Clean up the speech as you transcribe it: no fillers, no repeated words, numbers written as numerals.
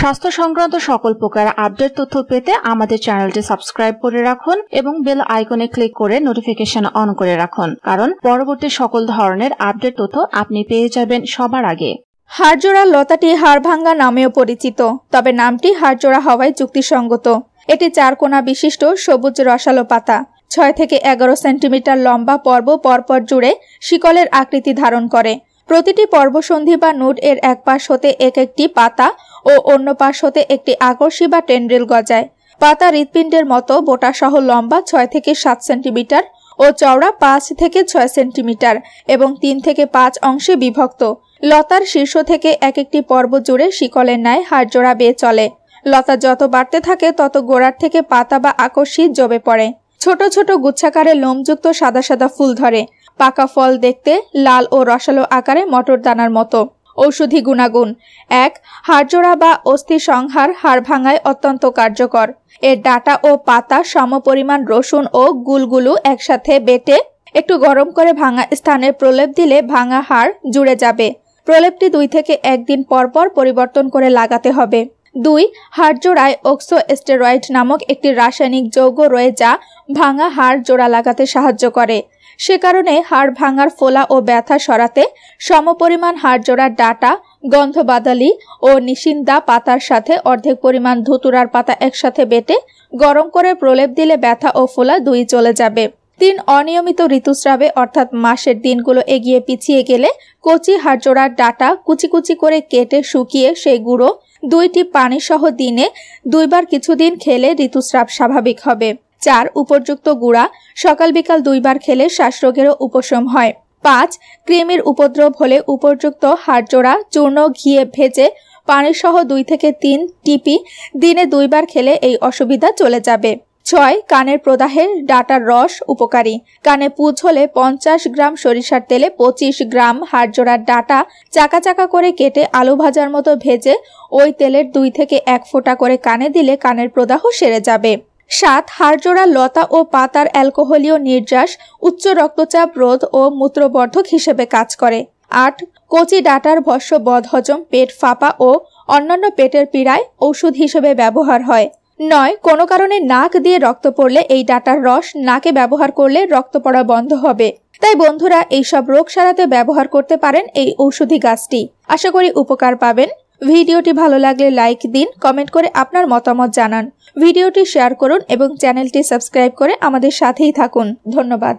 স্বাস্থ্য সংক্রান্ত সকল প্রকার আপডেট তথ্য পেতে আমাদের চ্যানেলটি সাবস্ক্রাইব করে রাখুন এবং বেল আইকনে ক্লিক করে নোটিফিকেশন অন করে রাখুন, কারণ পরবর্তী সকল ধরনের আপডেট তথ্য আপনি পেয়ে যাবেন সবার আগে। হাড়জোড়া লতাটি হাড়ভাঙ্গা নামেও পরিচিত, তবে নামটি হাড়জোড়া হওয়ায় যুক্তিসঙ্গত। এটি 4 কোণা বিশিষ্ট সবুজ রসালো পাতা, 6 থেকে 11 সেন্টিমিটার লম্বা পর্ব পরপর জুড়ে শিকলের আকৃতি ধারণ করে। প্রতিটি পর্বসন্ধি বা নুট এর এক পাশ হতে এক একটি পাতা ও অন্য পাশ হতে একটি আকর্ষী বা টেন্ড্রিল গজায়। পাতা হৃৎপিণ্ডের মতো বোটাসহ লম্বা 6 থেকে 7 সেন্টিমিটার ও চওড়া 5 থেকে 6 সেন্টিমিটার এবং 3 থেকে 5 অংশে বিভক্ত। লতার শীর্ষ থেকে এক একটি পর্ব জুড়ে শিকলের ন্যায় হাড়জোড়া বেয়ে চলে। লতা যত বাড়তে থাকে তত গোড়ার থেকে পাতা বা আকর্ষী জমে পড়ে। ছোট ছোট গুচ্ছাকারে লোমযুক্ত সাদা সাদা ফুল ধরে। পাকা ফল দেখতে লাল ও রসালো আকারে মটর দানার মতো। ঔষধি গুণাগুণ: 1. হাড়জোড়া বা অস্থি সংহার, হাড় ভাঙায় অত্যন্ত কার্যকর। এর ডাঁটা ও পাতা সমপরিমাণ রসুন ও গুলগুলো একসাথে বেটে একটু গরম করে ভাঙা স্থানে প্রলেপ দিলে ভাঙা হাড় জুড়ে যাবে। প্রলেপটি 2 থেকে 1 দিন পর পর পরিবর্তন করে লাগাতে হবে। 2. হাড়জোড়ায় অক্সোস্টেরয়েড নামক একটি রাসায়নিক যৌগ রয়ে যা ভাঙা হাড় জোড়া লাগাতে সাহায্য করে। সে কারণে হাড় ভাঙার ফোলা ও ব্যথা সরাতে সমপরিমাণ হাড়জোড়ার ডাঁটা, গন্ধবাদালি ও নিশিন্দা পাতার সাথে অর্ধেক পরিমাণ ধুতুরার পাতা একসাথে বেটে গরম করে প্রলেপ দিলে ব্যথা ও ফোলা 2 চলে যাবে। 3. অনিয়মিত ঋতুস্রাবে অর্থাৎ মাসের দিনগুলো এগিয়ে পিছিয়ে গেলে কচি হাড়জোড়ার ডাঁটা কুচি কুচি করে কেটে শুকিয়ে সেই গুঁড়ো 2 টিপ পানি সহ দিনে 2 বার কিছুদিন খেলে ঋতুস্রাব স্বাভাবিক হবে। 4. উপযুক্ত গুঁড়া সকাল বিকাল 2 বার খেলে শ্বাসরোগেরও উপশম হয়। 5. কৃমির উপদ্রব হলে উপযুক্ত হাড়জোড়া চূর্ণ ঘিয়ে ভেজে পানি সহ 2 থেকে 3 টিপি দিনে 2 বার খেলে এই অসুবিধা চলে যাবে। 6. কানের প্রদাহের ডাঁটার রস উপকারী। কানে পুঁজ হলে 50 গ্রাম সরিষার তেলে 25 গ্রাম হাড়জোড়ার ডাঁটা চাকা চাকা করে কেটে আলু ভাজার মতো ভেজে ওই তেলের 2 থেকে 1 ফোঁটা করে কানে দিলে কানের প্রদাহ সেরে যাবে। 7. হাড়জোড়া লতা ও পাতার অ্যালকোহলীয় নির্যাস উচ্চ রক্তচাপ রোধ ও মূত্রবর্ধক হিসেবে কাজ করে। 8. কচি ডাঁটার ভস্য বদহজম, পেট ফাঁপা ও অন্যান্য পেটের পীড়ায় ঔষধ হিসেবে ব্যবহার হয়। 9. কোনো কারণে নাক দিয়ে রক্ত পড়লে এই ডাঁটার রস নাকে ব্যবহার করলে রক্ত পড়া বন্ধ হবে। তাই বন্ধুরা, এইসব রোগ সারাতে ব্যবহার করতে পারেন এই ঔষধি গাছটি। আশা করি উপকার পাবেন। ভিডিওটি ভালো লাগলে লাইক দিন, কমেন্ট করে আপনার মতামত জানান। ভিডিওটি শেয়ার করুন এবং চ্যানেলটি সাবস্ক্রাইব করে আমাদের সাথেই থাকুন। ধন্যবাদ।